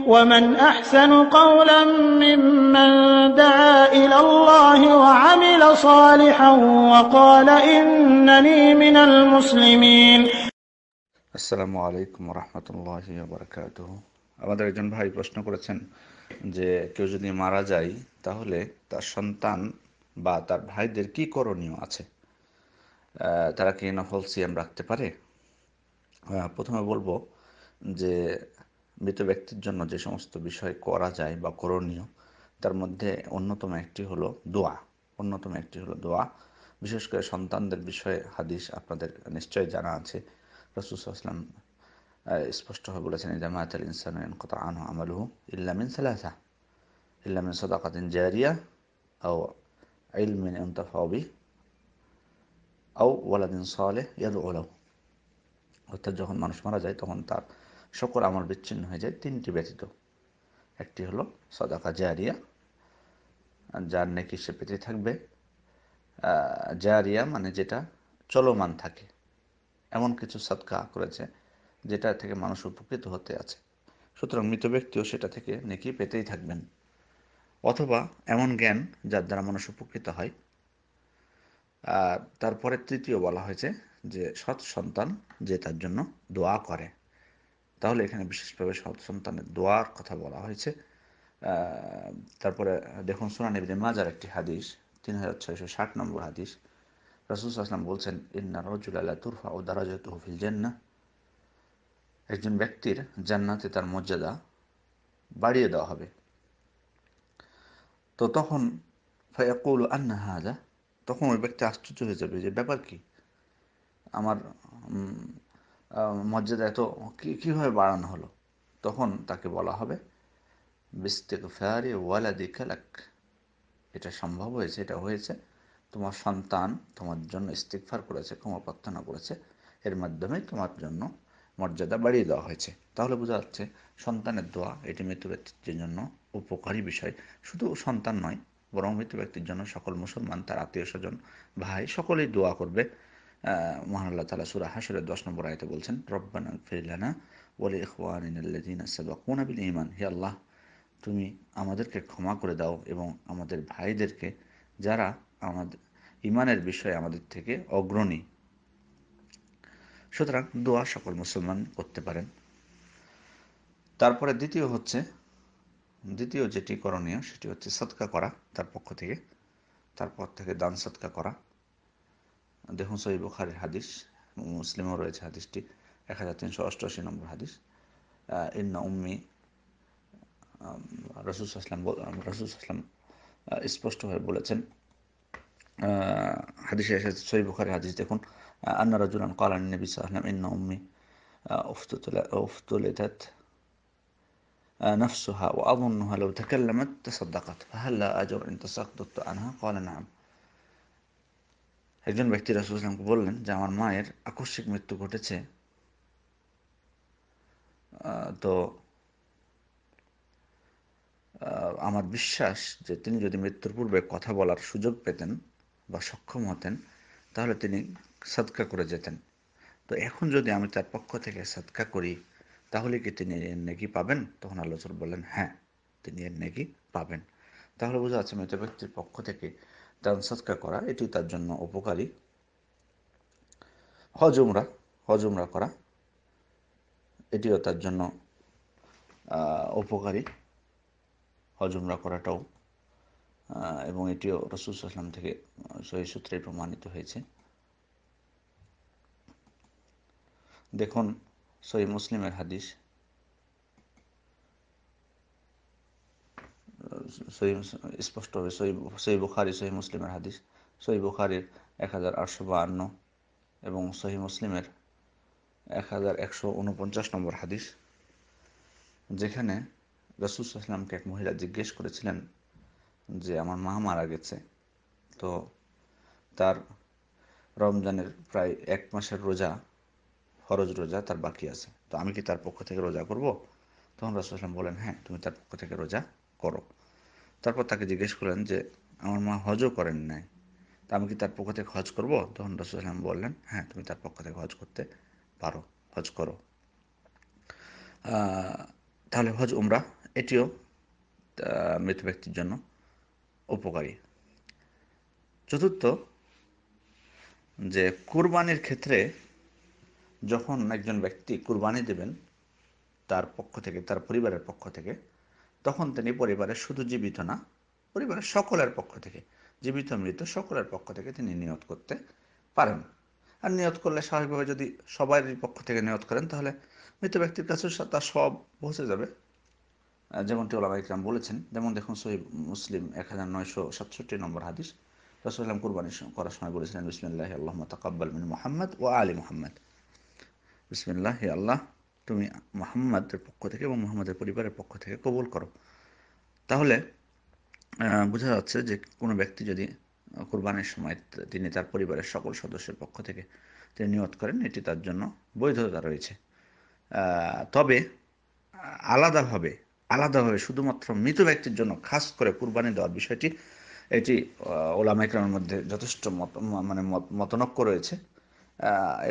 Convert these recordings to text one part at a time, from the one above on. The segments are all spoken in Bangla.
ومن أحسن قولا ممن دعا إلى الله وعمل صالحا وقال إنني من المسلمين. আসসালামু আলাইকুম রহমতুল্লাহি ওয়া বারাকাতুহু। আমাদের একজন ভাই প্রশ্ন করেছেন যে কেউ যদি মারা যায় তাহলে তার সন্তান বা তার ভাইদের কি করণীয় আছে, তারা কি নফল সিয়াম রাখতে পারে? প্রথমে বলবো যে মৃত ব্যক্তির জন্য যে সমস্ত বিষয় করা যায় বা করণীয় তার মধ্যে অন্যতম একটি হলো দোয়া। বিশেষ করে সন্তানদের বিষয়ে হাদিস আপনাদের নিশ্চয়ই জানা আছে। রাসূল সাল্লাল্লাহু আলাইহি ওয়াসাল্লাম স্পষ্টভাবে বলেছেন, ইযা মাতাল ইনসানু ইনকাতা আনহু আমালুহু ইল্লা মিন সালাসা, ইল্লা মিন সাদাকাতিন জারিয়া আও ইলমিন ইনতাফাউ বিহি আও ওয়ালাদিন সালেহ ইয়াদউ লাহু। অর্থাৎ যখন মানুষ মারা যায় তখন তার সকল আমল বিচ্ছিন্ন হয়ে যায় তিনটি ব্যতীত। একটি হলো সাদাকা জারিয়া, যার নেকি সে পেতে থাকবে। জারিয়া মানে যেটা চলমান থাকে, এমন কিছু সদকা করেছে যেটা থেকে মানুষ উপকৃত হতে আছে, সুতরাং মৃত ব্যক্তিও সেটা থেকে নেকি পেতেই থাকবেন। অথবা এমন জ্ঞান যার দ্বারা মানুষ উপকৃত হয়। তারপরে তৃতীয় বলা হয়েছে যে সৎ সন্তান যে তার জন্য দোয়া করে। তাহলে এখানে বিশেষভাবে সৎ সন্তানের দোয়ার কথা বলা হয়েছে। তারপরে দেখুন সুনান ইবনে মাজার একটি হাদিস, 3660 নম্বর হাদিস। রাসূল সাল্লাল্লাহু আলাইহি ওয়াসাল্লাম বলছেন, ইন্না রাজুলা লা তুরফাউ দারাজাতুহু ফিল জান্নাহ, একজন ব্যক্তির জান্নাতে তার মর্যাদা বাড়িয়ে দেওয়া হবে। তো তখন ফায়াকুলু আন্না হাযা, তখন ওই ব্যক্তি আশ্চর্য হয়ে যাবে যে ব্যাপার কি, আমার মর্যাদা এত কীভাবে বাড়ানো হলো? তখন তাকে বলা হবে, বিস্তিগফারি ওয়ালাদিকা লাক, এটা সম্ভব হয়েছে, এটা হয়েছে তোমার সন্তান তোমার জন্য ইস্তিগফার করেছে, ক্ষমা প্রার্থনা করেছে, এর মাধ্যমে তোমার জন্য মর্যাদা বাড়িয়ে দেওয়া হয়েছে। তাহলে বোঝা যাচ্ছে সন্তানের দোয়া এটি মৃত ব্যক্তির জন্য উপকারী বিষয়। শুধু সন্তান নয়, বরং মৃত ব্যক্তির জন্য সকল মুসলমান, তার আত্মীয় স্বজন, ভাই সকলেই দোয়া করবে। মহান আল্লাহ তাআলা সূরা হাশরের 10 নম্বর আয়াতে বলছেন, রব্বানা ইগফির লানা ওয়া লিইখওয়ানিনাল্লাযীনা সাবাকুনা বিল ঈমান, হে আল্লাহ তুমি আমাদেরকে ক্ষমা করে দাও এবং আমাদের ভাইদেরকে যারা আমাদের ঈমানের বিষয়ে আমাদের থেকে অগ্রণী। সুতরাং দোয়া সকল মুসলমান করতে পারেন। তারপরে দ্বিতীয় যেটি করণীয় সেটি হচ্ছে সদকা করা তারপর থেকে দান সদকা করা। দেখুন সহিহ বুখারীর হাদিস, মুসলিমেও রয়েছে হাদিসটি, 1388 নম্বর হাদিস। ইন্না উম্মি, রাসূল সাল্লাল্লাহু আলাইহি ওয়াসাল্লাম স্পষ্টভাবে বলেছেন, হাদিসে এসেছে, সহিহ বুখারীর হাদিস দেখুন, আন্না রাজুলান ক্বালা লিন-নবী সাল্লাল্লাহু আলাইহি ওয়াসাল্লাম ইন্না উম্মি উফতুলিতাত نفسها وأظنها لو تكلمت تصدقت فهلا أجر إن تصدقت عنها قال نعم। একজন ব্যক্তি রাসূল সাল্লাল্লাহু আলাইহি ওয়াসাল্লামকে বললেন যে আমার মায়ের আকস্মিক মৃত্যু ঘটেছে, তো আমার বিশ্বাস যে তিনি যদি মৃত্যুর পূর্বে কথা বলার সুযোগ পেতেন বা সক্ষম হতেন তাহলে তিনি সদকা করে যেতেন। তো এখন যদি আমি তার পক্ষ থেকে সদকা করি তাহলে কি তিনি এর নেকি পাবেন? তখন আল্লাহ রাসূল বললেন, হ্যাঁ, তিনি এর নেকি পাবেন। তাহলে বোঝা যাচ্ছে মৃত ব্যক্তির পক্ষ থেকে দান সদকা করা এটি তার জন্য উপকারী। হজ উমরা করা এটিও তার জন্য উপকারী, হজ উমরা করাটাও, এবং এটিও রাসূল সাল্লাল্লাহু আলাইহি ওয়াসাল্লাম থেকে সহিহ সূত্রে প্রমাণিত হয়েছে। দেখুন সহিহ মুসলিমের হাদিস, স্পষ্টভাবে সহিহ বুখারী সহিহ মুসলিমের হাদিস, সহিহ বুখারীর 1852 এবং সহিহ মুসলিমের 1149 নম্বর হাদিস, যেখানে রাসূল সাল্লাল্লাহু আলাইহি ওয়াসাল্লামকে এক মহিলা জিজ্ঞেস করেছিলেন যে আমার মা মারা গেছে, তো তার রমজানের প্রায় 1 মাসের রোজা, ফরজ রোজা তার বাকি আছে, তো আমি কি তার পক্ষ থেকে রোজা করব? তখন রাসূল সাল্লাল্লাহু আলাইহি ওয়াসাল্লাম বলেন, হ্যাঁ, তুমি তার পক্ষ থেকে রোজা করো। তারপর তাকে জিজ্ঞেস করলেন যে আমার মা হজও করেন নাই, তা আমি কি তার পক্ষ থেকে হজ করব? তখন রাসূল সাল্লাল্লাহু আলাইহি ওয়াসাল্লাম বললেন, হ্যাঁ, তুমি তার পক্ষ থেকে হজ করতে পারো, হজ করো। তাহলে হজ উমরা এটিও মৃত ব্যক্তির জন্য উপকারী। চতুর্থ, যে কুরবানির ক্ষেত্রে যখন একজন ব্যক্তি কুরবানি দেবেন তার পক্ষ থেকে, তার পরিবারের পক্ষ থেকে, তখন তিনি পরিবারের শুধু জীবিত না, পরিবারের সকলের পক্ষ থেকে, জীবিত মৃত সকলের পক্ষ থেকে তিনি নিয়ত করতে পারেন। আর নিয়ত করলে স্বাভাবিকভাবে যদি সবারই পক্ষ থেকে নিয়ত করেন তাহলে মৃত ব্যক্তির কাছে তার সব পৌঁছে যাবে, যেমনটি ওলামা ইকরাম বলেছেন। যেমন দেখুন সহিহ মুসলিম 1967 নম্বর হাদিস, রাসূলুল্লাহ কুরবানি করার সময় বলেছিলেন, বিসমিল্লাহি আল্লাহুম্মা তাকাব্বাল মিন মুহাম্মদ ওয়া আলি মুহাম্মদ। বিসমিল্লাহ, হে আল্লাহ তুমি মুহাম্মাদের পক্ষ থেকে এবং মুহাম্মাদের পরিবারের পক্ষ থেকে কবুল করো। তাহলে বোঝা যাচ্ছে যে কোনো ব্যক্তি যদি কুরবানির সময় তিনি তার পরিবারের সকল সদস্যের পক্ষ থেকে তিনি নিয়ত করেন, এটি তার জন্য বৈধতা রয়েছে। তবে আলাদাভাবে শুধুমাত্র মৃত ব্যক্তির জন্য খাস করে কুরবানি দেওয়ার বিষয়টি, এটি ওলামা ইকরামের মধ্যে যথেষ্ট মতনৈক্য রয়েছে।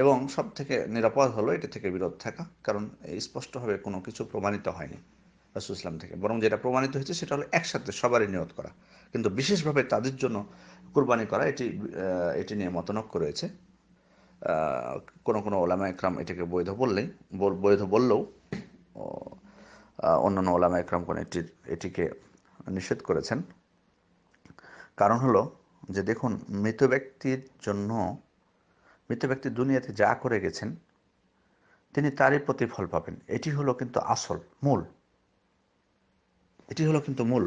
এবং সব থেকে নিরাপদ হলো এটা থেকে বিরত থাকা, কারণ স্পষ্টভাবে কোনো কিছু প্রমাণিত হয়নি রাসূল ইসলাম থেকে। বরং যেটা প্রমাণিত হয়েছে সেটা হলো একসাথে সবারই নিয়ত করা, কিন্তু বিশেষভাবে তাদের জন্য কুরবানি করা, এটি নিয়ে মতনৈক্য রয়েছে। কোনো ওলামা ইকরাম এটাকে বৈধ বললেও অন্যান্য ওলামা ইকরাম এটিকে নিষেধ করেছেন। কারণ হলো যে দেখুন, মৃত ব্যক্তি দুনিয়াতে যা করে গেছেন তিনি তারই প্রতিফল পাবেন। এটি হলো কিন্তু মূল।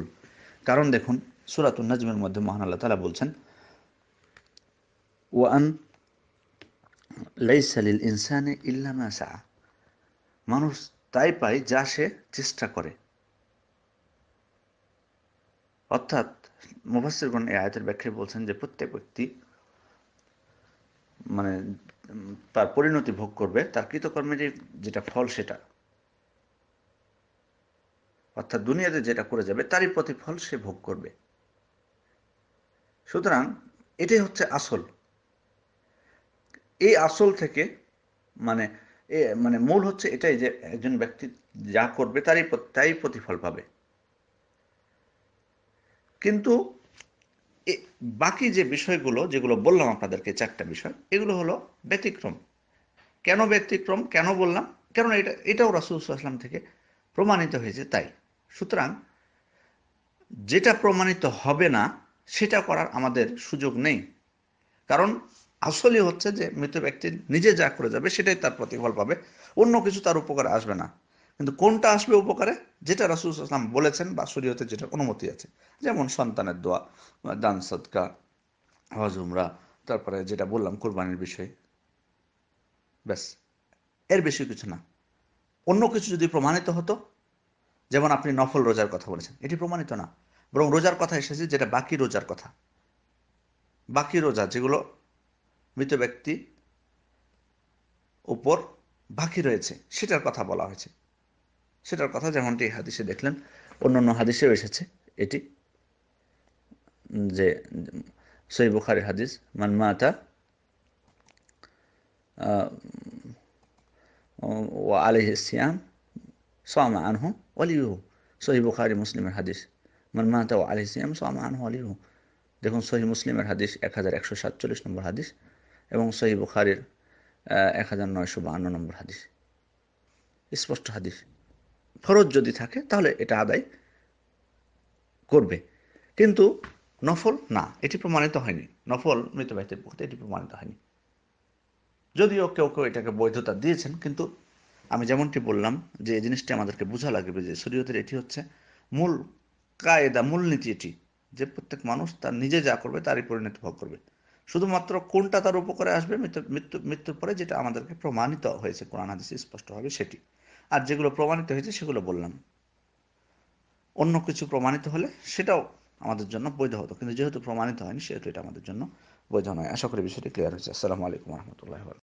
কারণ দেখুন সূরাতুন নাজমের মধ্যে মহান আল্লাহ তাআলা বলছেন, ওয়ান লাইসা লিল ইনসানি ইল্লা মা সা, মানুষ তাই পায় যা সে চেষ্টা করে। অর্থাৎ মুফাসসিরগণ এই আয়াতের ব্যাখ্যায় বলছেন যে প্রত্যেক ব্যক্তি তার পরিণতি ভোগ করবে তার কৃতকর্মের যেটা ফল সেটা, অর্থাৎ দুনিয়াতে যেটা করে যাবে তারই প্রতিফল সে ভোগ করবে। সুতরাং এটাই হচ্ছে আসল। এই আসল থেকে মূল হচ্ছে এটাই যে একজন ব্যক্তি যা করবে তারই প্রতিফল পাবে। কিন্তু বাকি যে বিষয়গুলো যেগুলো বললাম আপনাদেরকে, 4টা বিষয়, এগুলো হলো ব্যতিক্রম। কেন ব্যতিক্রম, কেন বললাম? কারণ এটাও রাসূল সাল্লাল্লাহু আলাইহি ওয়াসাল্লাম থেকে প্রমাণিত হয়েছে তাই। সুতরাং যেটা প্রমাণিত হবে না সেটা করার আমাদের সুযোগ নেই, কারণ আসলে হচ্ছে যে মৃত ব্যক্তি নিজে যা করে যাবে সেটাই তার প্রতিফল পাবে, অন্য কিছু তার উপকারে আসবে না। কিন্তু কোনটা আসবে উপকারে? যেটা রাসূল সাল্লাল্লাহু আলাইহি ওয়াসাল্লাম বলেছেন বা শরীয়তে যেটা অনুমতি আছে, যেমন সন্তানের দোয়া, দান সদকা, হজ উমরা, তারপরে যেটা বললাম কুরবানির বিষয়, ব্যাস, এর বেশি কিছু না। অন্য কিছু যদি প্রমাণিত হতো, যেমন আপনি নফল রোজার কথা বলেছেন, এটি প্রমাণিত না, বরং রোজার কথা এসেছে যেটা বাকি রোজার কথা, বাকি রোজা যেগুলো মৃত ব্যক্তি উপর বাকি রয়েছে সেটার কথা বলা হয়েছে। সেটার কথা যেমনটি হাদিসে দেখলেন, অন্যান্য হাদিসেও এসেছে এটি, যে সহিহ বুখারীর হাদিস, মান মাতা ওয়া আলাইহি সিয়াম সামা আনহু ওয়ালিয়ুহু। সহিহ বুখারী মুসলিমের হাদিস, মান মাতা ওয়া আলাইহি সিয়াম সামা আনহু ওয়ালিয়ুহু। দেখুন সহিহ মুসলিমের হাদিস 1147 নম্বর হাদিস এবং সহিহ বুখারীর 1952 নম্বর হাদিস, স্পষ্ট হাদিস। ফরজ যদি থাকে তাহলে এটা আদায় করবে, কিন্তু নফল না, এটি প্রমাণিত হয়নি। নফল মৃত ব্যক্তির পক্ষে এটি প্রমাণিত হয়নি, যদিও কেউ এটাকে বৈধতা দিয়েছেন। কিন্তু আমি যেমনটি বললাম যে এই জিনিসটি আমাদেরকে বোঝা লাগবে যে শরীয়তের এটি হচ্ছে মূল কায়দা, মূলনীতি এটি, যে প্রত্যেক মানুষ তার নিজে যা করবে তারই পরিণতি ভোগ করবে। শুধুমাত্র কোনটা তার উপকারে আসবে মৃত্যুর পরে, যেটা আমাদেরকে প্রমাণিত হয়েছে কোরআন হাদিসে স্পষ্টভাবে সেটি। আর যেগুলো প্রমাণিত হয়েছে সেগুলো বললাম। অন্য কিছু প্রমাণিত হলে সেটাও আমাদের জন্য বৈধ হতো, কিন্তু যেহেতু প্রমাণিত হয়নি সেহেতু এটা আমাদের জন্য বৈধ নয়। আশা করি বিষয়টি ক্লিয়ার হয়েছে। আসসালামু আলাইকুম ওয়া রাহমাতুল্লাহি ওয়া বারাকাতুহু।